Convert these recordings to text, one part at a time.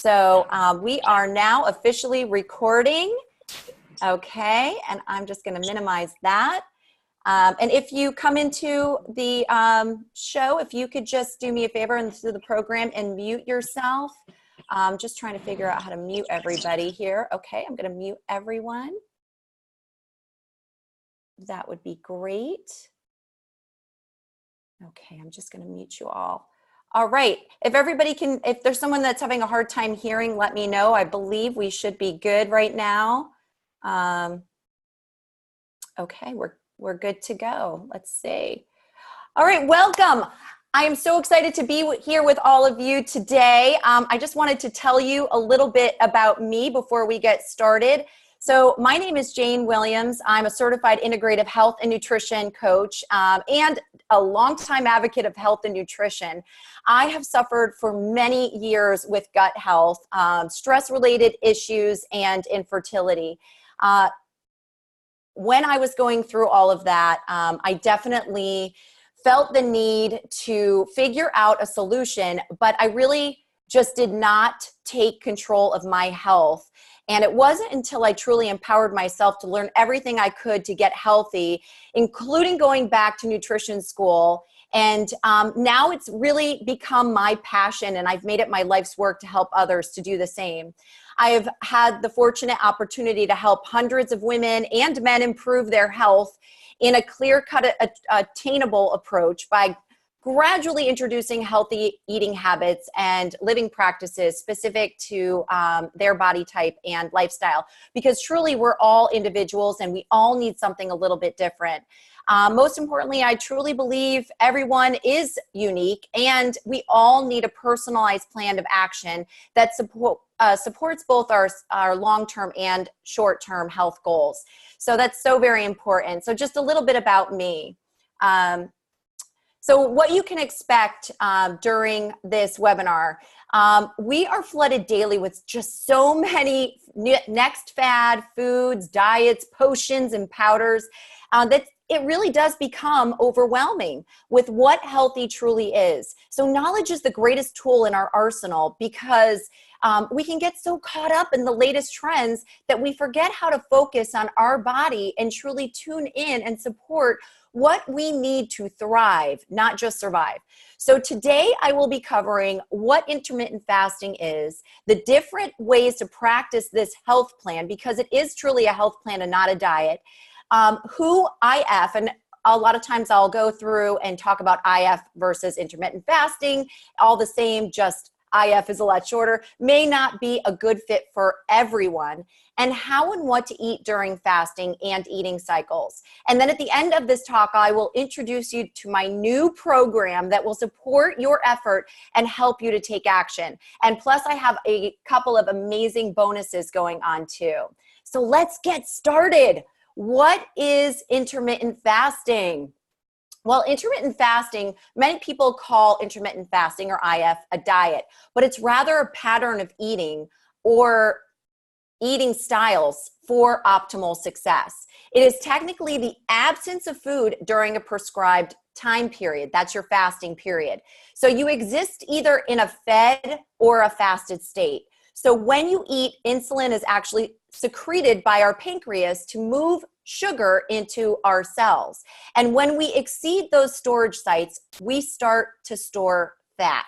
So we are now officially recording. Okay, and I'm just going to minimize that. And if you come into the show, if you could just do me a favor and through the program and mute yourself. Just trying to figure out how to mute everybody here. Okay, I'm going to mute everyone. That would be great. Okay, I'm just going to mute you all. All right, if everybody can, if there's someone that's having a hard time hearing, let me know. I believe we should be good right now. Okay, we're good to go. Let's see. All right, welcome. I am so excited to be here with all of you today. I just wanted to tell you a little bit about me before we get started. So my name is Jane Williams. I'm a certified integrative health and nutrition coach and a longtime advocate of health and nutrition. I have suffered for many years with gut health, stress-related issues, and infertility. When I was going through all of that, I definitely felt the need to figure out a solution, but I really just did not take control of my health. And it wasn't until I truly empowered myself to learn everything I could to get healthy, including going back to nutrition school. And now it's really become my passion, and I've made it my life's work to help others to do the same. I have had the fortunate opportunity to help hundreds of women and men improve their health in a clear-cut, attainable approach by gradually introducing healthy eating habits and living practices specific to their body type and lifestyle. Because truly, we're all individuals and we all need something a little bit different. Most importantly, I truly believe everyone is unique and we all need a personalized plan of action that supports both our long-term and short-term health goals. So that's so very important. So just a little bit about me. So what you can expect during this webinar, we are flooded daily with just so many next fad foods, diets, potions, and powders that it really does become overwhelming with what healthy truly is. So knowledge is the greatest tool in our arsenal because we can get so caught up in the latest trends that we forget how to focus on our body and truly tune in and support what we need to thrive, not just survive. So today I will be covering what intermittent fasting is, the different ways to practice this health plan, because it is truly a health plan and not a diet, who IF, and a lot of times I'll go through and talk about IF versus intermittent fasting, all the same, just IF is a lot shorter, may not be a good fit for everyone, and how and what to eat during fasting and eating cycles. And then at the end of this talk, I will introduce you to my new program that will support your effort and help you to take action. And plus, I have a couple of amazing bonuses going on too. So let's get started. What is intermittent fasting? Well, intermittent fasting, many people call intermittent fasting or IF a diet, but it's rather a pattern of eating or eating styles for optimal success. It is technically the absence of food during a prescribed time period. That's your fasting period. So you exist either in a fed or a fasted state. So when you eat, insulin is actually secreted by our pancreas to move sugar into our cells. And when we exceed those storage sites, we start to store fat.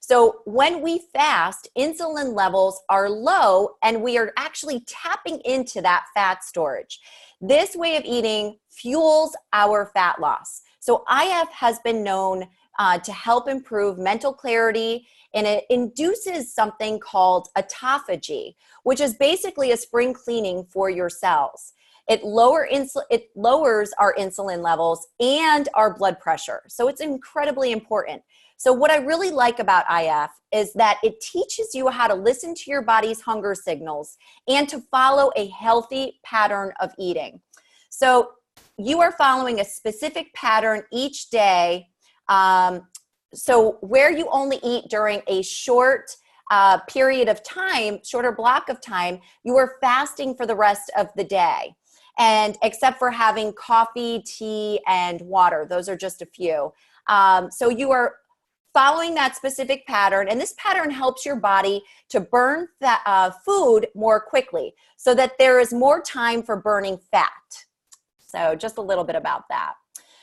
So when we fast, insulin levels are low and we are actually tapping into that fat storage. This way of eating fuels our fat loss. So IF has been known to help improve mental clarity, and it induces something called autophagy, which is basically a spring cleaning for your cells. It lowers our insulin levels and our blood pressure. So it's incredibly important. So what I really like about IF is that it teaches you how to listen to your body's hunger signals and to follow a healthy pattern of eating. So you are following a specific pattern each day. So where you only eat during a short period of time, shorter block of time, you are fasting for the rest of the day. And except for having coffee, tea, and water, those are just a few. So you are following that specific pattern, and this pattern helps your body to burn that food more quickly so that there is more time for burning fat. So just a little bit about that.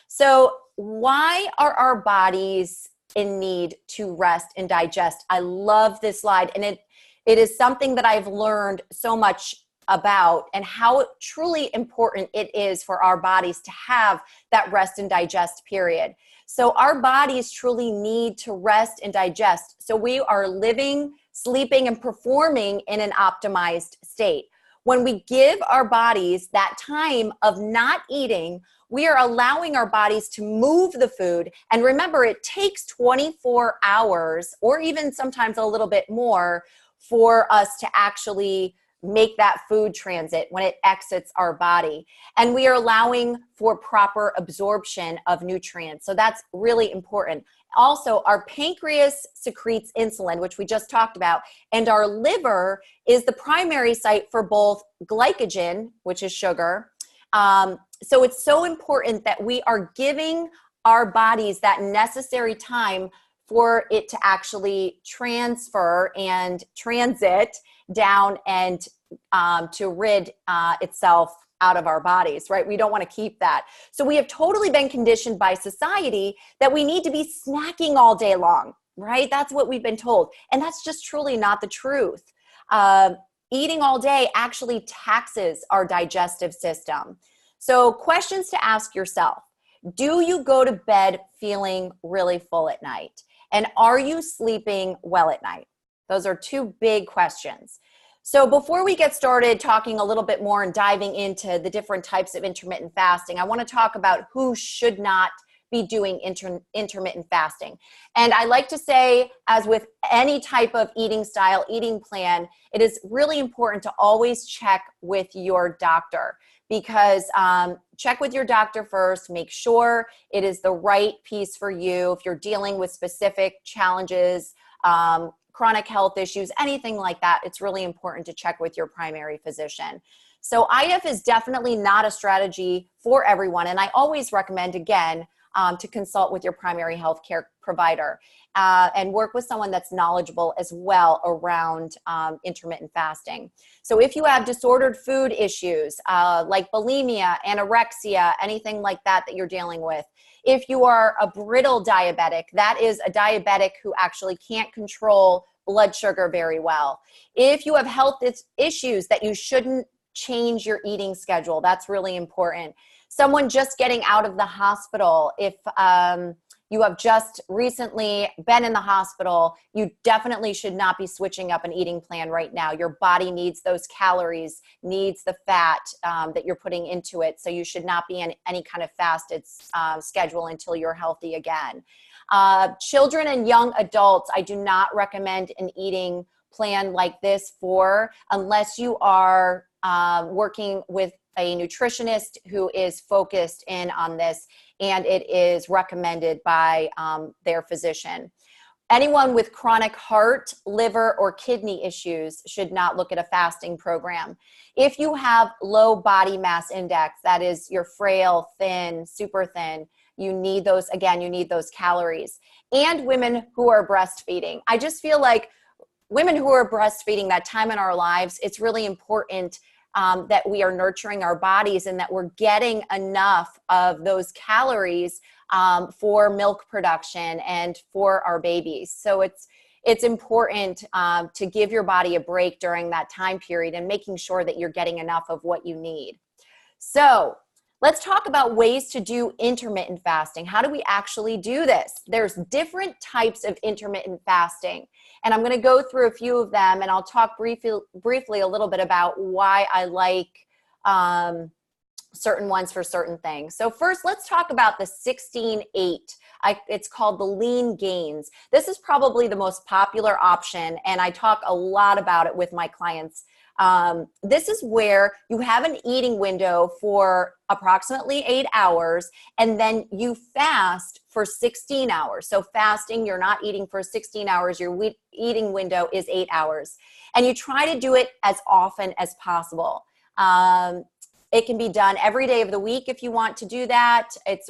So why are our bodies in need to rest and digest? I love this slide, and it is something that I've learned so much about, and how truly important it is for our bodies to have that rest and digest period. So our bodies truly need to rest and digest. So we are living, sleeping, and performing in an optimized state. When we give our bodies that time of not eating, we are allowing our bodies to move the food. And remember, it takes 24 hours or even sometimes a little bit more for us to actually make that food transit when it exits our body. And we are allowing for proper absorption of nutrients. So that's really important. Also, our pancreas secretes insulin, which we just talked about, and our liver is the primary site for both glycogen, which is sugar. So it's so important that we are giving our bodies that necessary time for it to actually transfer and transit down and to rid itself out of our bodies, right? We don't want to keep that. So we have totally been conditioned by society that we need to be snacking all day long, right? That's what we've been told. And that's just truly not the truth. Eating all day actually taxes our digestive system. So questions to ask yourself: do you go to bed feeling really full at night? And are you sleeping well at night? Those are two big questions. So before we get started talking a little bit more and diving into the different types of intermittent fasting, I want to talk about who should not be doing intermittent fasting. And I like to say, as with any type of eating style, eating plan, it is really important to always check with your doctor, because check with your doctor first, make sure it is the right piece for you. If you're dealing with specific challenges, chronic health issues, anything like that, it's really important to check with your primary physician. So IF is definitely not a strategy for everyone. And I always recommend, again, to consult with your primary health care provider and work with someone that's knowledgeable as well around intermittent fasting. So if you have disordered food issues like bulimia, anorexia, anything like that that you're dealing with, if you are a brittle diabetic, that is a diabetic who actually can't control blood sugar very well. If you have health issues that you shouldn't change your eating schedule, that's really important. Someone just getting out of the hospital, if you have just recently been in the hospital, you definitely should not be switching up an eating plan right now. Your body needs those calories, needs the fat that you're putting into it. So you should not be in any kind of fasted schedule until you're healthy again. Children and young adults, I do not recommend an eating plan like this for, unless you are working with a nutritionist who is focused in on this and it is recommended by their physician. Anyone with chronic heart, liver, or kidney issues should not look at a fasting program. If you have low body mass index, that is, you're frail, thin, super thin, you need those, again, you need those calories. And women who are breastfeeding. I just feel like women who are breastfeeding, that time in our lives, it's really important that we are nurturing our bodies and that we're getting enough of those calories for milk production and for our babies. So it's important to give your body a break during that time period and making sure that you're getting enough of what you need. So let's talk about ways to do intermittent fasting. How do we actually do this? There's different types of intermittent fasting. And I'm going to go through a few of them, and I'll talk briefly a little bit about why I like certain ones for certain things. So first, let's talk about the 16-8. It's called the lean gains. This is probably the most popular option, and I talk a lot about it with my clients. This is where you have an eating window for approximately 8 hours, and then you fast for 16 hours. So fasting, you're not eating for 16 hours. Your eating window is 8 hours. And you try to do it as often as possible. It can be done every day of the week if you want to do that. It's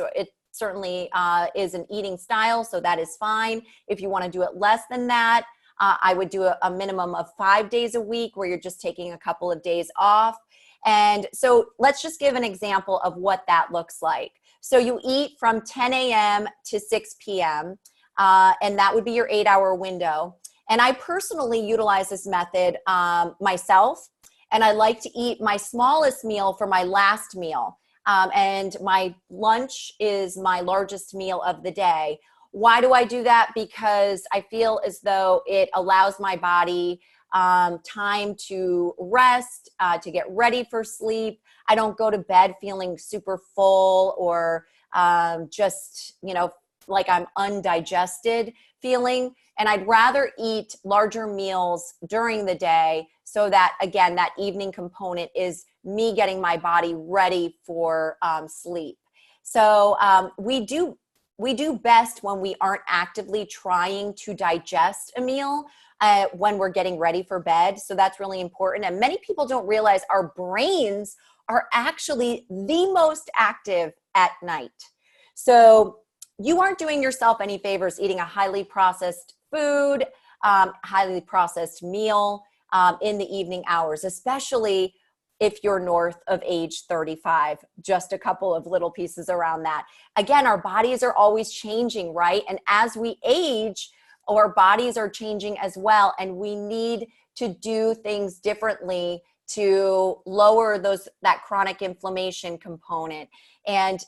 certainly is an eating style, so that is fine. If you want to do it less than that, I would do a minimum of 5 days a week where you're just taking a couple of days off. And so let's just give an example of what that looks like. So you eat from 10 a.m. to 6 p.m., and that would be your 8-hour window. And I personally utilize this method myself, and I like to eat my smallest meal for my last meal. And my lunch is my largest meal of the day. Why do I do that? Because I feel as though it allows my body time to rest, to get ready for sleep. I don't go to bed feeling super full or just, like I'm undigested feeling. And I'd rather eat larger meals during the day so that, again, that evening component is me getting my body ready for sleep. So we do best when we aren't actively trying to digest a meal when we're getting ready for bed. So that's really important. And many people don't realize our brains are actually the most active at night. So you aren't doing yourself any favors eating a highly processed food, highly processed meal in the evening hours, especially if you're north of age 35, just a couple of little pieces around that. Again, our bodies are always changing, right? And as we age, our bodies are changing as well. And we need to do things differently to lower that chronic inflammation component. And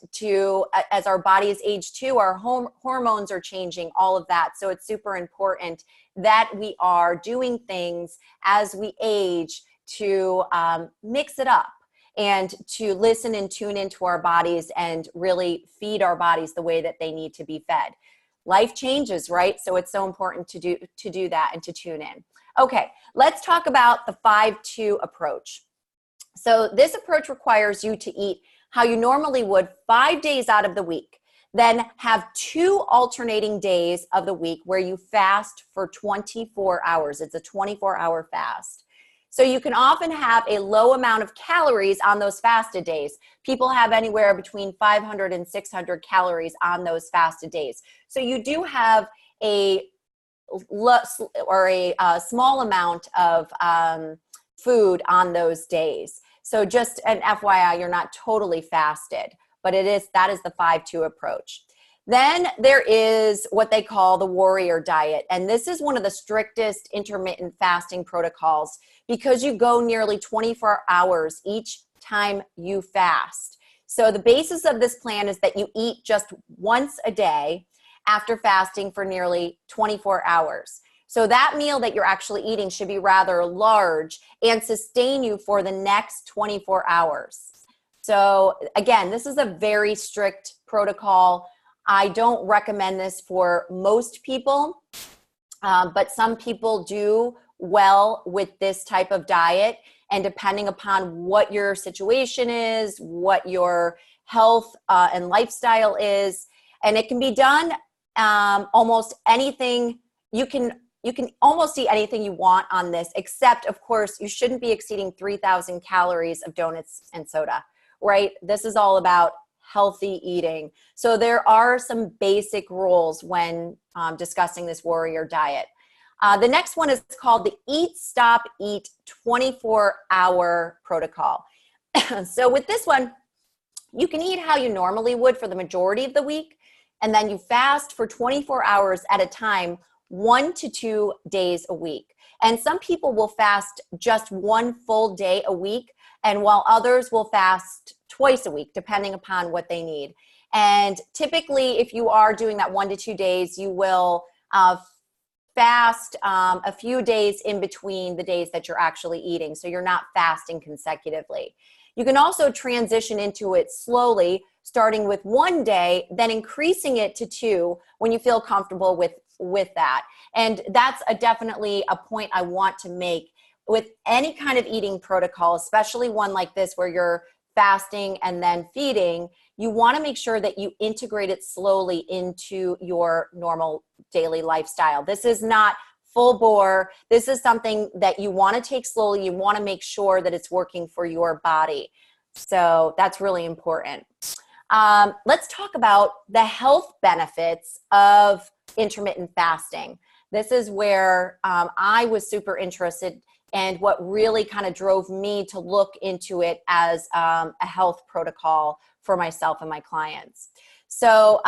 as our bodies age too, our hormones are changing, all of that. So it's super important that we are doing things as we age to mix it up and to listen and tune into our bodies and really feed our bodies the way that they need to be fed. Life changes, right? So it's so important to do that and to tune in. Okay, let's talk about the 5-2 approach. So this approach requires you to eat how you normally would 5 days out of the week, then have 2 alternating days of the week where you fast for 24 hours. It's a 24-hour fast. So you can often have a low amount of calories on those fasted days. People have anywhere between 500 and 600 calories on those fasted days. So you do have a small amount of food on those days. So just an FYI, you're not totally fasted, but that is the 5-2 approach. Then there is what they call the warrior diet. And this is one of the strictest intermittent fasting protocols because you go nearly 24 hours each time you fast. So the basis of this plan is that you eat just once a day after fasting for nearly 24 hours. So that meal that you're actually eating should be rather large and sustain you for the next 24 hours. So again, this is a very strict protocol. I don't recommend this for most people, but some people do well with this type of diet. And depending upon what your situation is, what your health and lifestyle is, and it can be done almost anything. You can almost eat anything you want on this, except, of course, you shouldn't be exceeding 3,000 calories of donuts and soda, right? This is all about healthy eating. So there are some basic rules when discussing this warrior diet. The next one is called the Eat, Stop, Eat 24-hour protocol. So with this one, you can eat how you normally would for the majority of the week, and then you fast for 24 hours at a time, 1 to 2 days a week. And some people will fast just 1 full day a week, and while others will fast twice a week, depending upon what they need. And typically, if you are doing that 1 to 2 days, you will fast a few days in between the days that you're actually eating. So you're not fasting consecutively. You can also transition into it slowly, starting with 1 day, then increasing it to 2 when you feel comfortable with that. And that's definitely a point I want to make with any kind of eating protocol, especially one like this where you're fasting and then feeding. You want to make sure that you integrate it slowly into your normal daily lifestyle. This is not full bore. This is something that you want to take slowly. You want to make sure that it's working for your body. So that's really important. Let's talk about the health benefits of intermittent fasting. This is where I was super interested, and what really kind of drove me to look into it as a health protocol for myself and my clients. So,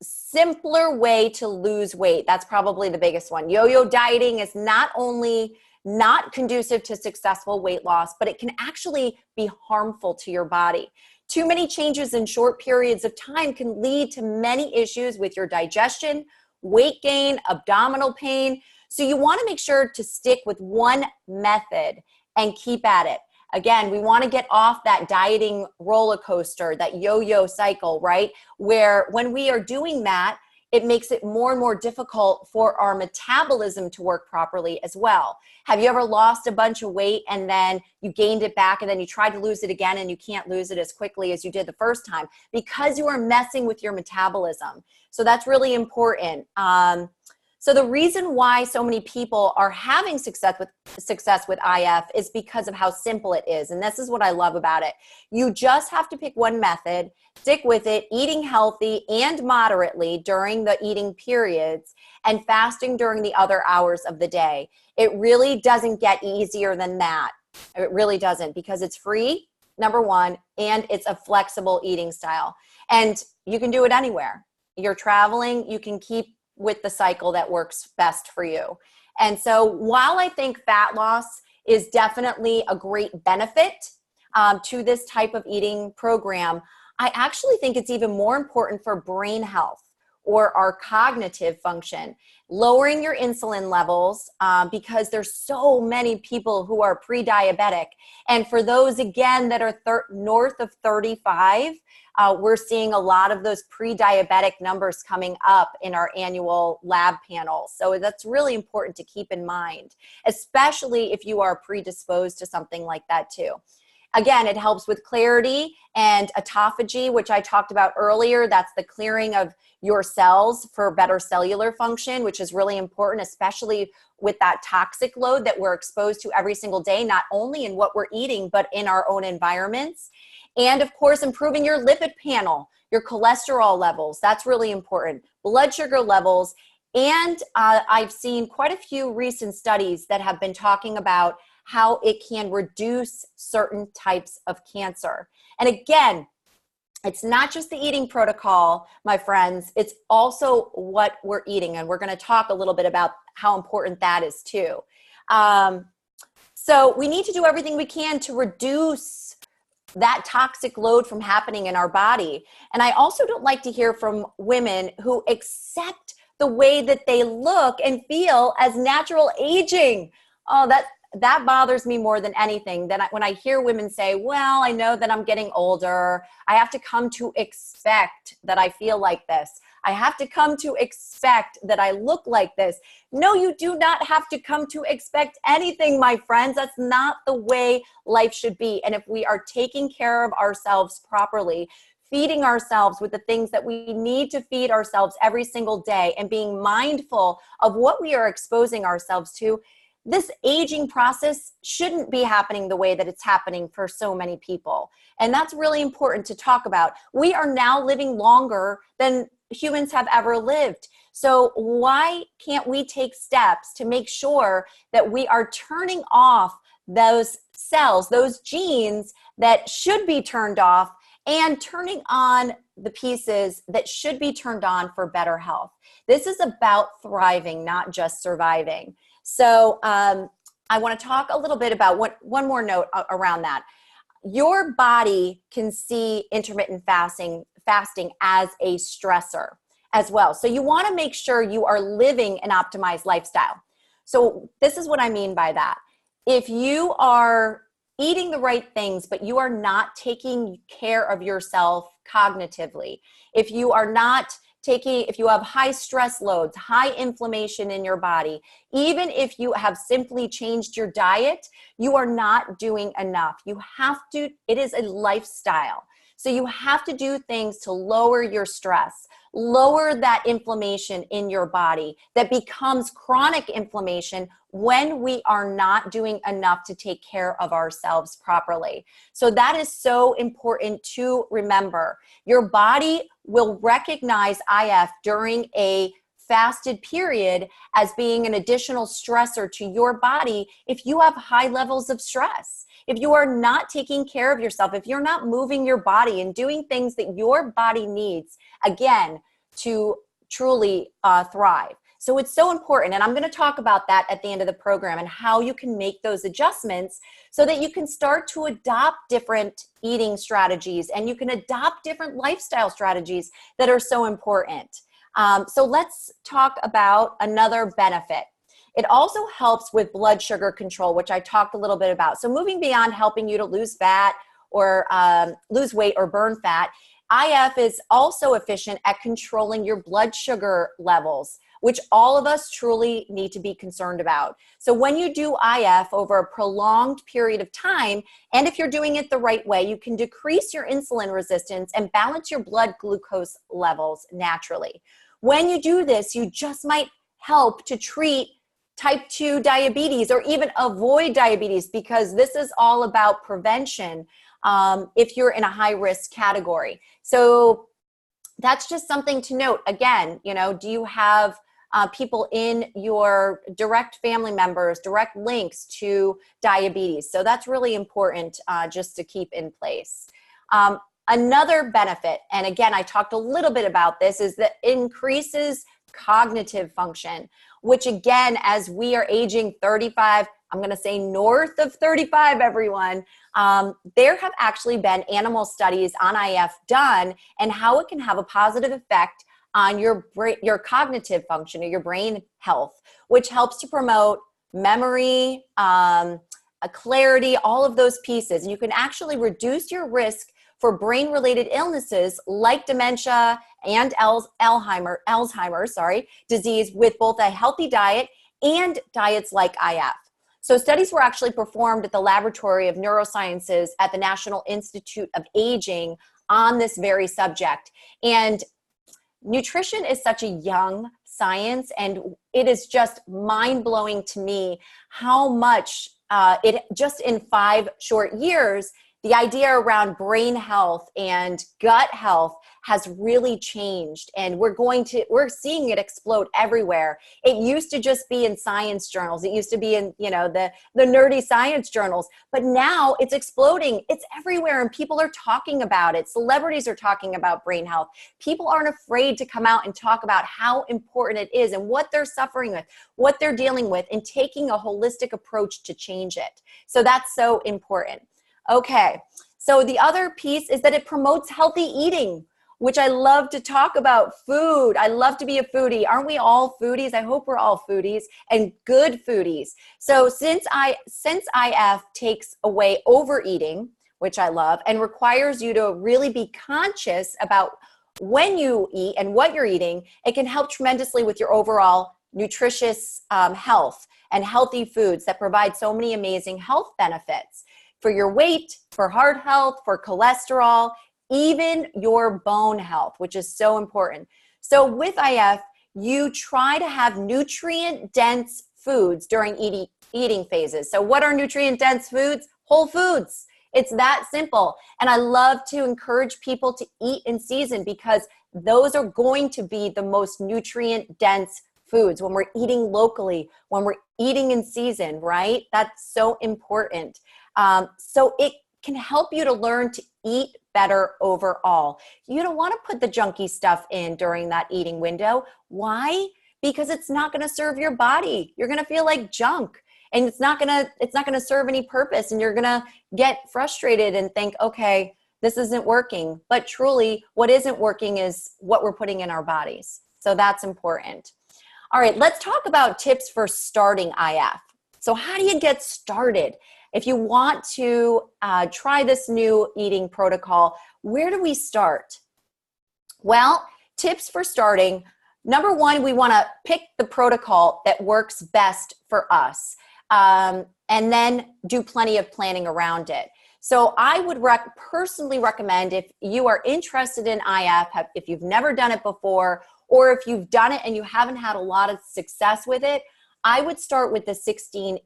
simpler way to lose weight. That's probably the biggest one. Yo-yo dieting is not only not conducive to successful weight loss, but it can actually be harmful to your body. Too many changes in short periods of time can lead to many issues with your digestion, weight gain, abdominal pain. So you want to make sure to stick with one method and keep at it. Again, we want to get off that dieting roller coaster, that yo-yo cycle, right? Where when we are doing that, it makes it more and more difficult for our metabolism to work properly as well. Have you ever lost a bunch of weight and then you gained it back and then you tried to lose it again and you can't lose it as quickly as you did the first time because you are messing with your metabolism? So that's really important. So the reason why so many people are having success with IF is because of how simple it is. And this is what I love about it. You just have to pick one method, stick with it, eating healthy and moderately during the eating periods and fasting during the other hours of the day. It really doesn't get easier than that. It really doesn't, because it's free, number one, and it's a flexible eating style. And you can do it anywhere. You're traveling, you can keep with the cycle that works best for you. And so while I think fat loss is definitely a great benefit to this type of eating program, I actually think it's even more important for brain health or our cognitive function. Lowering your insulin levels because there's so many people who are pre-diabetic. And for those, again, that are north of 35, we're seeing a lot of those pre-diabetic numbers coming up in our annual lab panels. So that's really important to keep in mind, especially if you are predisposed to something like that too. Again, it helps with clarity and autophagy, which I talked about earlier. That's the clearing of your cells for better cellular function, which is really important, especially with that toxic load that we're exposed to every single day, not only in what we're eating, but in our own environments. And of course, improving your lipid panel, your cholesterol levels. That's really important. Blood sugar levels. And I've seen quite a few recent studies that have been talking about how it can reduce certain types of cancer. And again, it's not just the eating protocol, my friends, it's also what we're eating. And we're going to talk a little bit about how important that is too. So we need to do everything we can to reduce that toxic load from happening in our body. And I also don't like to hear from women who accept the way that they look and feel as natural aging. Oh, that bothers me more than anything. When I hear women say, well, I know that I'm getting older. I have to come to expect that I feel like this. I have to come to expect that I look like this. No, you do not have to come to expect anything, my friends. That's not the way life should be. And if we are taking care of ourselves properly, feeding ourselves with the things that we need to feed ourselves every single day, and being mindful of what we are exposing ourselves to, this aging process shouldn't be happening the way that it's happening for so many people. And that's really important to talk about. We are now living longer than humans have ever lived. So why can't we take steps to make sure that we are turning off those cells, those genes that should be turned off, and turning on the pieces that should be turned on for better health? This is about thriving, not just surviving. So I want to talk a little bit about one more note around that. Your body can see intermittent fasting as a stressor as well. So you want to make sure you are living an optimized lifestyle. So this is what I mean by that. If you are eating the right things, but you are not taking care of yourself cognitively, if you have high stress loads, high inflammation in your body, even if you have simply changed your diet, you are not doing enough. It is a lifestyle. So you have to do things to lower your stress, lower that inflammation in your body that becomes chronic inflammation when we are not doing enough to take care of ourselves properly. So that is so important to remember. Your body will recognize IF during a fasted period as being an additional stressor to your body if you have high levels of stress. If you are not taking care of yourself, if you're not moving your body and doing things that your body needs, again, to truly thrive. So it's so important. And I'm going to talk about that at the end of the program and how you can make those adjustments so that you can start to adopt different eating strategies and you can adopt different lifestyle strategies that are so important. So let's talk about another benefit. It also helps with blood sugar control, which I talked a little bit about. So moving beyond helping you to lose fat or lose weight or burn fat, IF is also efficient at controlling your blood sugar levels, which all of us truly need to be concerned about. So when you do IF over a prolonged period of time, and if you're doing it the right way, you can decrease your insulin resistance and balance your blood glucose levels naturally. When you do this, you just might help to treat type 2 diabetes or even avoid diabetes, because this is all about prevention if you're in a high risk category. So that's just something to note. Again, do you have people in your direct family members, direct links to diabetes? So that's really important just to keep in place. Another benefit, and again, I talked a little bit about this, is that it increases cognitive function, which again, as we are aging 35, I'm going to say north of 35, everyone, there have actually been animal studies on IF done and how it can have a positive effect on your cognitive function or your brain health, which helps to promote memory, clarity, all of those pieces. And you can actually reduce your risk for brain-related illnesses like dementia and Alzheimer's disease with both a healthy diet and diets like IF. So studies were actually performed at the Laboratory of Neurosciences at the National Institute of Aging on this very subject. And nutrition is such a young science, and it is just mind-blowing to me how much it just in 5 short years, the idea around brain health and gut health has really changed, and we're seeing it explode everywhere. It used to just be in science journals. It used to be in, the nerdy science journals, but now it's exploding. It's everywhere, and people are talking about it. Celebrities are talking about brain health. People aren't afraid to come out and talk about how important it is and what they're suffering with, what they're dealing with, and taking a holistic approach to change it. So that's so important. Okay, so the other piece is that it promotes healthy eating, which I love to talk about. Food. I love to be a foodie. Aren't we all foodies? I hope we're all foodies and good foodies. So since IF takes away overeating, which I love, and requires you to really be conscious about when you eat and what you're eating, it can help tremendously with your overall nutritious health and healthy foods that provide so many amazing health benefits for your weight, for heart health, for cholesterol, even your bone health, which is so important. So with IF, you try to have nutrient-dense foods during eating phases. So what are nutrient-dense foods? Whole foods. It's that simple. And I love to encourage people to eat in season, because those are going to be the most nutrient-dense foods when we're eating locally, when we're eating in season, right? That's so important. So it can help you to learn to eat better overall. You don't want to put the junky stuff in during that eating window. Why? Because it's not going to serve your body. You're going to feel like junk, and it's not going to serve any purpose, and you're going to get frustrated and think, okay, this isn't working. But truly, what isn't working is what we're putting in our bodies. So that's important. All right, let's talk about tips for starting IF. So how do you get started? If you want to try this new eating protocol, where do we start? Well, tips for starting. Number one, we want to pick the protocol that works best for us, and then do plenty of planning around it. So I would personally recommend, if you are interested in IF, if you've never done it before, or if you've done it and you haven't had a lot of success with it, I would start with the 16-8.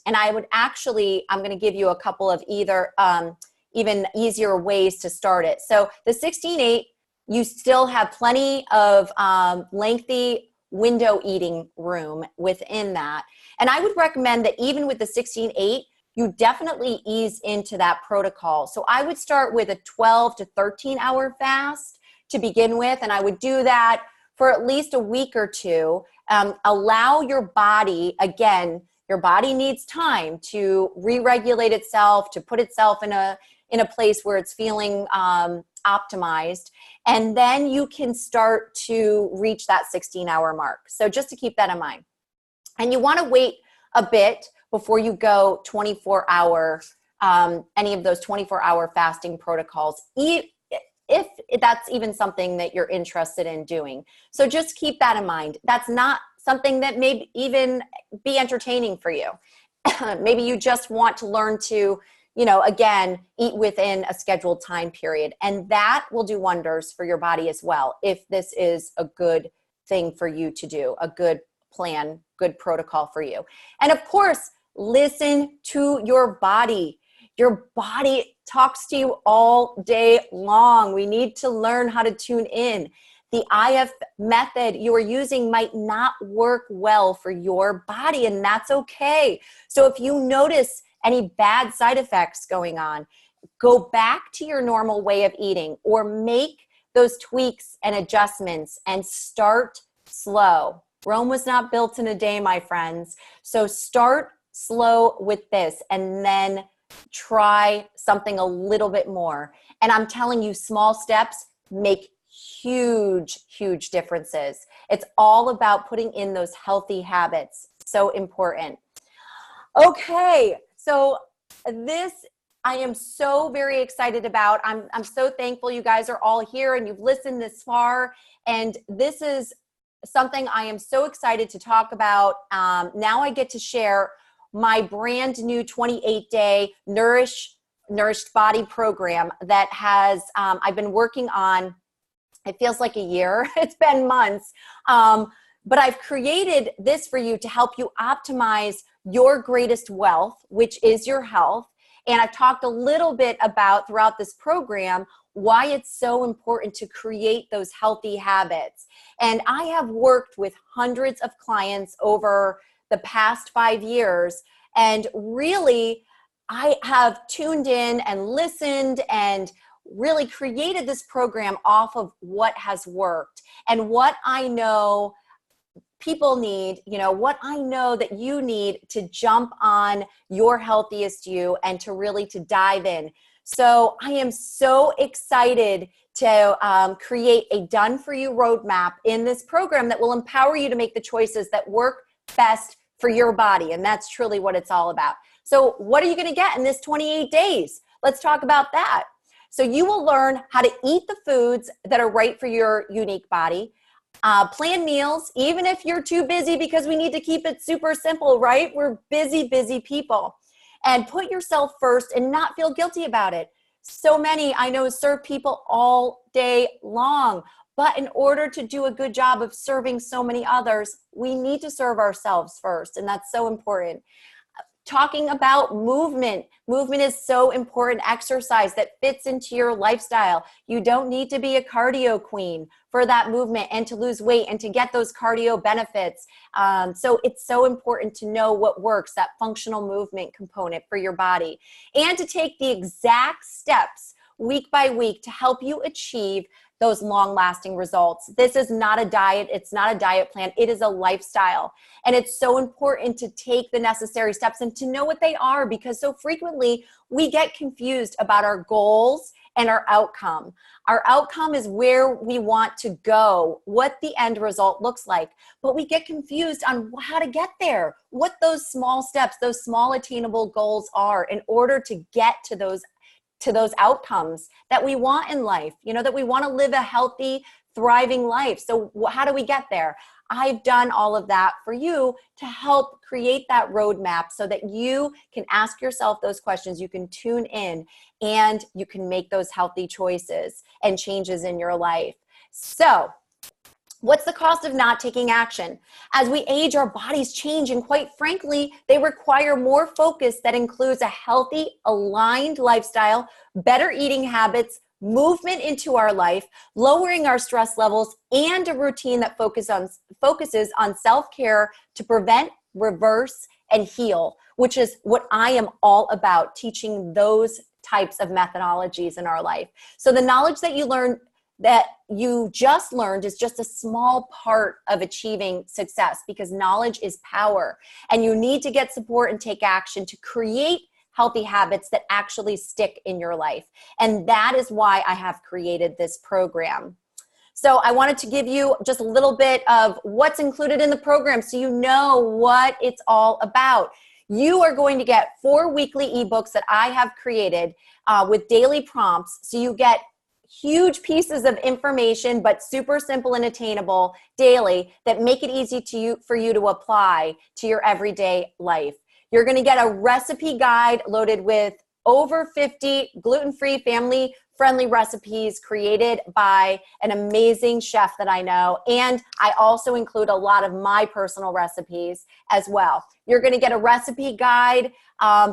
And I would actually, I'm going to give you a couple of either even easier ways to start it. So the 16-8, you still have plenty of lengthy window eating room within that. And I would recommend that even with the 16-8, you definitely ease into that protocol. So I would start with a 12 to 13 hour fast to begin with. And I would do that for at least a week or two. Allow your body, again, your body needs time to re-regulate itself, to put itself in a place where it's feeling optimized. And then you can start to reach that 16-hour mark. So just to keep that in mind. And you want to wait a bit before you go 24-hour, any of those 24-hour fasting protocols, if that's even something that you're interested in doing. So just keep that in mind. That's not something that may even be entertaining for you. Maybe you just want to learn to, again, eat within a scheduled time period. And that will do wonders for your body as well, if this is a good thing for you to do, a good plan, good protocol for you. And of course, listen to your body. Your body talks to you all day long. We need to learn how to tune in. The IF method you are using might not work well for your body, and that's okay. So if you notice any bad side effects going on, go back to your normal way of eating or make those tweaks and adjustments and start slow. Rome was not built in a day, my friends. So start slow with this and then try something a little bit more. And I'm telling you, small steps make huge, huge differences. It's all about putting in those healthy habits. So important. Okay, so this I am so very excited about. I'm so thankful you guys are all here and you've listened this far. And this is something I am so excited to talk about. Now I get to share my brand new 28-day Nourished Body program that has I've been working on. It feels like a year. It's been months. But I've created this for you to help you optimize your greatest wealth, which is your health. And I've talked a little bit about throughout this program why it's so important to create those healthy habits. And I have worked with hundreds of clients over the past 5 years. And really, I have tuned in and listened and really created this program off of what has worked and what I know people need, what I know that you need to jump on your healthiest you and to really to dive in. So I am so excited to create a done for you roadmap in this program that will empower you to make the choices that work best for your body. And that's truly what it's all about. So what are you going to get in this 28 days? Let's talk about that. So you will learn how to eat the foods that are right for your unique body. Plan meals, even if you're too busy, because we need to keep it super simple, right? We're busy, busy people. And put yourself first and not feel guilty about it. So many, I know, serve people all day long. But in order to do a good job of serving so many others, we need to serve ourselves first. And that's so important. Talking about movement. Movement is so important. Exercise that fits into your lifestyle. You don't need to be a cardio queen for that movement and to lose weight and to get those cardio benefits. So it's so important to know what works, that functional movement component for your body, and to take the exact steps week by week to help you achieve those long-lasting results. This is not a diet. It's not a diet plan. It is a lifestyle. And it's so important to take the necessary steps and to know what they are, because so frequently we get confused about our goals and our outcome. Our outcome is where we want to go, what the end result looks like, but we get confused on how to get there, what those small steps, those small attainable goals are in order to get to those outcomes that we want in life, that we want to live a healthy, thriving life. So how do we get there? I've done all of that for you to help create that roadmap so that you can ask yourself those questions, you can tune in, and you can make those healthy choices and changes in your life. So, what's the cost of not taking action? As we age, our bodies change, and quite frankly, they require more focus that includes a healthy, aligned lifestyle, better eating habits, movement into our life, lowering our stress levels, and a routine that focuses on self-care to prevent, reverse, and heal, which is what I am all about, teaching those types of methodologies in our life. So the knowledge that you just learned is just a small part of achieving success, because knowledge is power, and you need to get support and take action to create healthy habits that actually stick in your life. And that is why I have created this program. So I wanted to give you just a little bit of what's included in the program so you know what it's all about. You are going to get 4 weekly ebooks that I have created with daily prompts. So you get huge pieces of information, but super simple and attainable daily, that make it easy for you to apply to your everyday life. You're going to get a recipe guide loaded with over 50 gluten-free, family-friendly recipes created by an amazing chef that I know. And I also include a lot of my personal recipes as well. You're going to get a recipe guide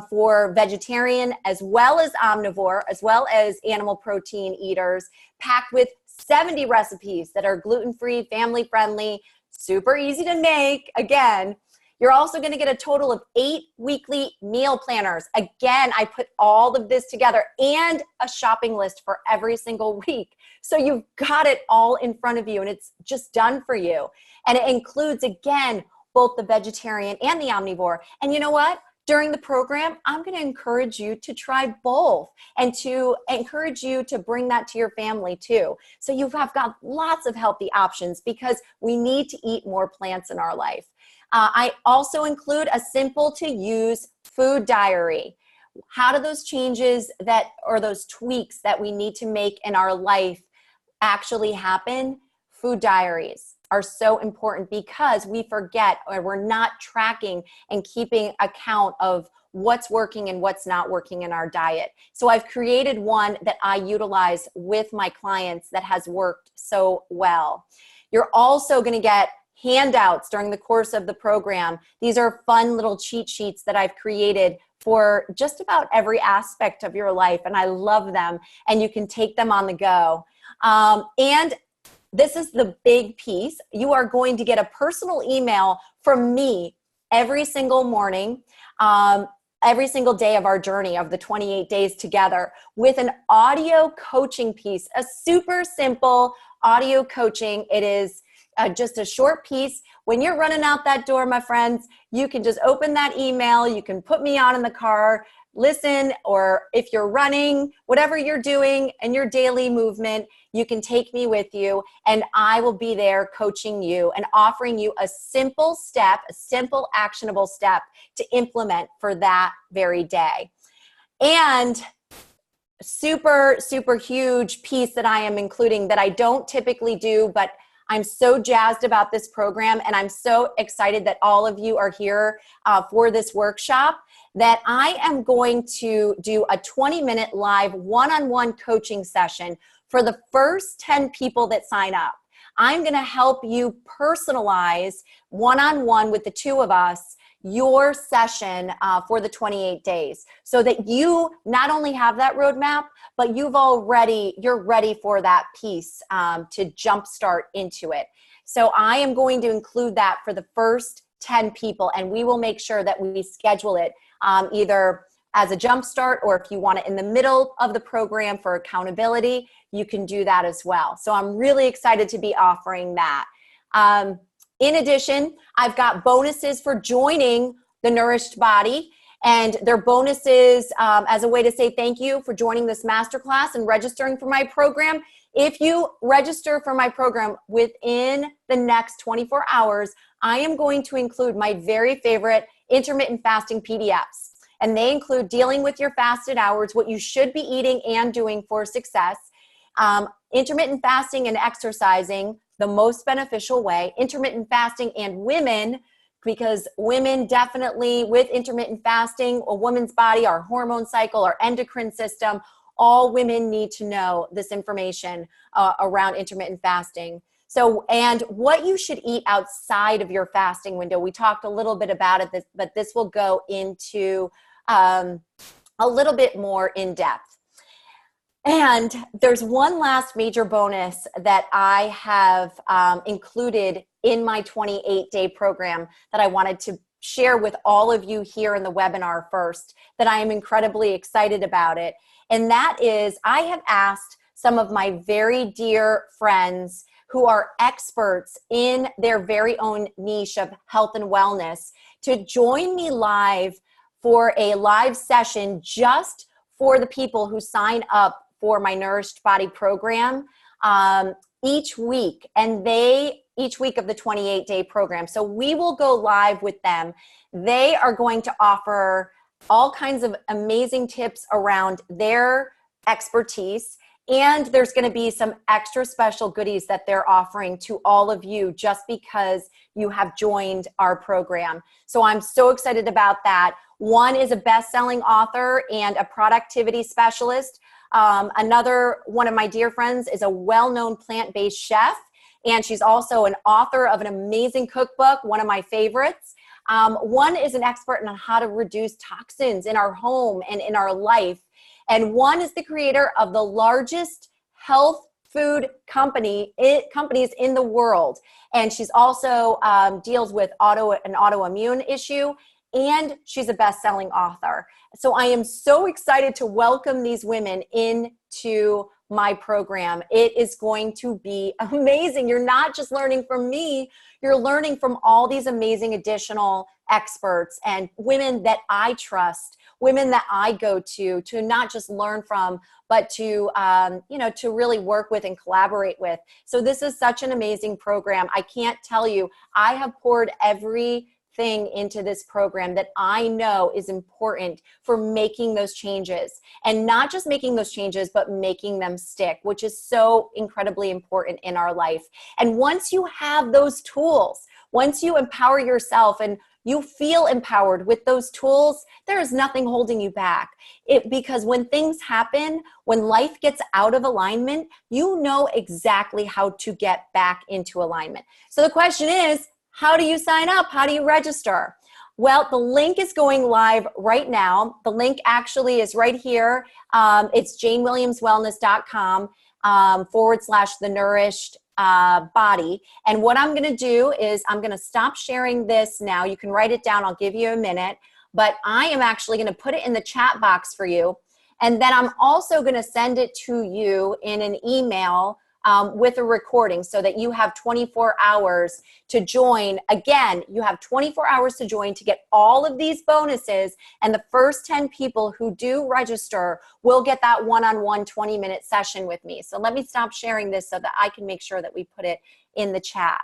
for vegetarian as well as omnivore, as well as animal protein eaters, packed with 70 recipes that are gluten-free, family-friendly, super easy to make. Again, you're also going to get a total of 8 weekly meal planners. Again, I put all of this together, and a shopping list for every single week. So you've got it all in front of you, and it's just done for you. And it includes, again, both the vegetarian and the omnivore. And you know what? During the program, I'm going to encourage you to try both, and to encourage you to bring that to your family too. So you have got lots of healthy options, because we need to eat more plants in our life. I also include a simple to use food diary. How do those changes or those tweaks that we need to make in our life actually happen? Food diaries are so important, because we forget, or we're not tracking and keeping account of what's working and what's not working in our diet. So I've created one that I utilize with my clients that has worked so well. You're also going to get handouts during the course of the program. These are fun little cheat sheets that I've created for just about every aspect of your life, and I love them, and you can take them on the go. And this is the big piece. You are going to get a personal email from me every single morning, every single day of our journey of the 28 days together, with an audio coaching piece, a super simple audio coaching. It is just a short piece. When you're running out that door, my friends, you can just open that email. You can put me on in the car, listen, or if you're running, whatever you're doing in your daily movement, you can take me with you, and I will be there coaching you and offering you a simple step, a simple actionable step to implement for that very day. And super, super huge piece that I am including that I don't typically do, but I'm so jazzed about this program, and I'm so excited that all of you are here for this workshop, that I am going to do a 20-minute live one-on-one coaching session for the first 10 people that sign up. I'm going to help you personalize one-on-one with the two of us your session for the 28 days, so that you not only have that roadmap, but you're ready for that piece to jumpstart into it. So I am going to include that for the first 10 people, and we will make sure that we schedule it either as a jumpstart, or if you want it in the middle of the program for accountability, you can do that as well. So I'm really excited to be offering that. In addition, I've got bonuses for joining the Nourished Body, and they're bonuses as a way to say thank you for joining this masterclass and registering for my program. If you register for my program within the next 24 hours, I am going to include my very favorite intermittent fasting PDFs. And they include dealing with your fasted hours, what you should be eating and doing for success, intermittent fasting and exercising the most beneficial way. Intermittent fasting and women, because women definitely, with intermittent fasting, a woman's body, our hormone cycle, our endocrine system, all women need to know this information around intermittent fasting. So, and what you should eat outside of your fasting window. We talked a little bit about it, but this will go into a little bit more in depth. And there's one last major bonus that I have included in my 28-day program that I wanted to share with all of you here in the webinar first, that I am incredibly excited about it. And that is, I have asked some of my very dear friends who are experts in their very own niche of health and wellness to join me live for a live session just for the people who sign up for my Nourished Body program each week, and each week of the 28-day program. So we will go live with them. They are going to offer all kinds of amazing tips around their expertise, and there's going to be some extra special goodies that they're offering to all of you just because you have joined our program. So I'm so excited about that. One is a best-selling author and a productivity specialist. Another one of my dear friends is a well-known plant-based chef, and she's also an author of an amazing cookbook, one of my favorites. One is an expert on how to reduce toxins in our home and in our life. And one is the creator of the largest health food companies in the world. And she's also deals with an autoimmune issue, and she's a best-selling author. So I am so excited to welcome these women into my program. It is going to be amazing. You're not just learning from me, you're learning from all these amazing additional experts and women that I trust, women that I go to not just learn from, but to really work with and collaborate with. So this is such an amazing program. I can't tell you, I have poured everything into this program that I know is important for making those changes, and not just making those changes, but making them stick, which is so incredibly important in our life. And once you have those tools, once you empower yourself and you feel empowered with those tools, there is nothing holding you back. Because when things happen, when life gets out of alignment, you know exactly how to get back into alignment. So the question is, how do you sign up? How do you register? Well, the link is going live right now. The link actually is right here. It's janewilliamswellness.com /the nourished body. And what I'm going to do is I'm going to stop sharing this now. You can write it down. I'll give you a minute. But I am actually going to put it in the chat box for you. And then I'm also going to send it to you in an email with a recording so that you have 24 hours to join. Again, you have 24 hours to join to get all of these bonuses, and the first 10 people who do register will get that one-on-one 20-minute session with me. So let me stop sharing this so that I can make sure that we put it in the chat.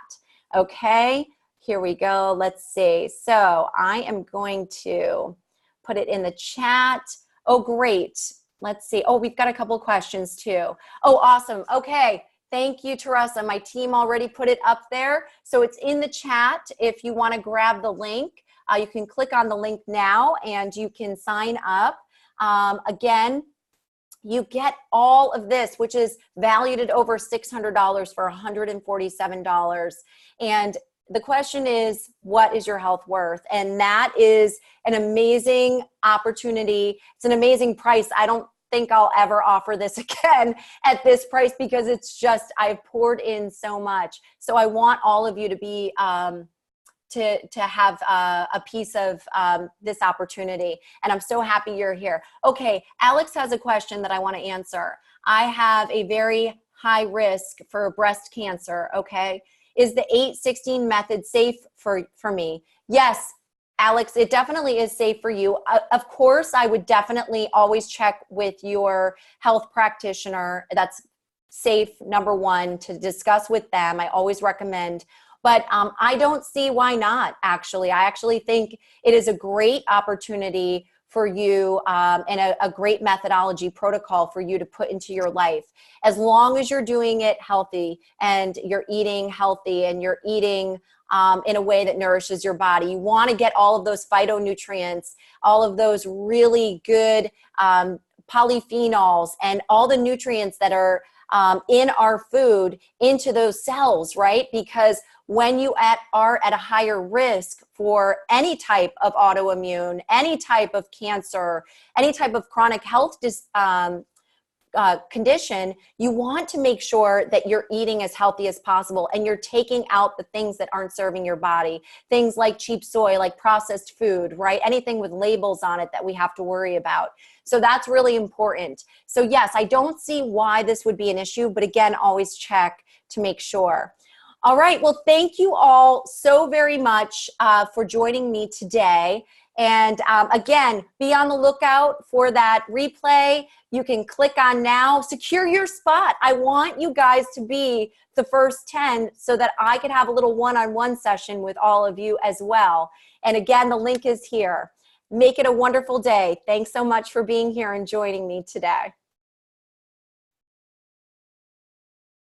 Okay, here we go. Let's see. So I am going to put it in the chat. Oh, great. Let's see. Oh, we've got a couple questions too. Oh, awesome. Okay. Thank you, Teresa. My team already put it up there. So it's in the chat. If you want to grab the link, you can click on the link now and you can sign up. Again, you get all of this, which is valued at over $600 for $147. And the question is, what is your health worth? And that is an amazing opportunity. It's an amazing price. I don't think I'll ever offer this again at this price because it's just, I've poured in so much. So I want all of you to be, to have a piece of this opportunity. And I'm so happy you're here. Okay, Alex has a question that I want to answer. I have a very high risk for breast cancer, okay? Is the 8-16 method safe for me? Yes, Alex, it definitely is safe for you. Of course, I would definitely always check with your health practitioner. That's safe, number one, to discuss with them. I always recommend. But I don't see why not, actually. I actually think it is a great opportunity for you, and a great methodology protocol for you to put into your life. As long as you're doing it healthy and you're eating healthy and you're eating in a way that nourishes your body. You want to get all of those phytonutrients, all of those really good polyphenols, and all the nutrients that are in our food into those cells, right? Because when you are at a higher risk for any type of autoimmune, any type of cancer, any type of chronic health condition, you want to make sure that you're eating as healthy as possible and you're taking out the things that aren't serving your body. Things like cheap soy, like processed food, right? Anything with labels on it that we have to worry about. So that's really important. So yes, I don't see why this would be an issue, but again, always check to make sure. All right. Well, thank you all so very much for joining me today. And again, be on the lookout for that replay. You can click on now, secure your spot. I want you guys to be the first 10 so that I can have a little one-on-one session with all of you as well. And again, the link is here. Make it a wonderful day. Thanks so much for being here and joining me today.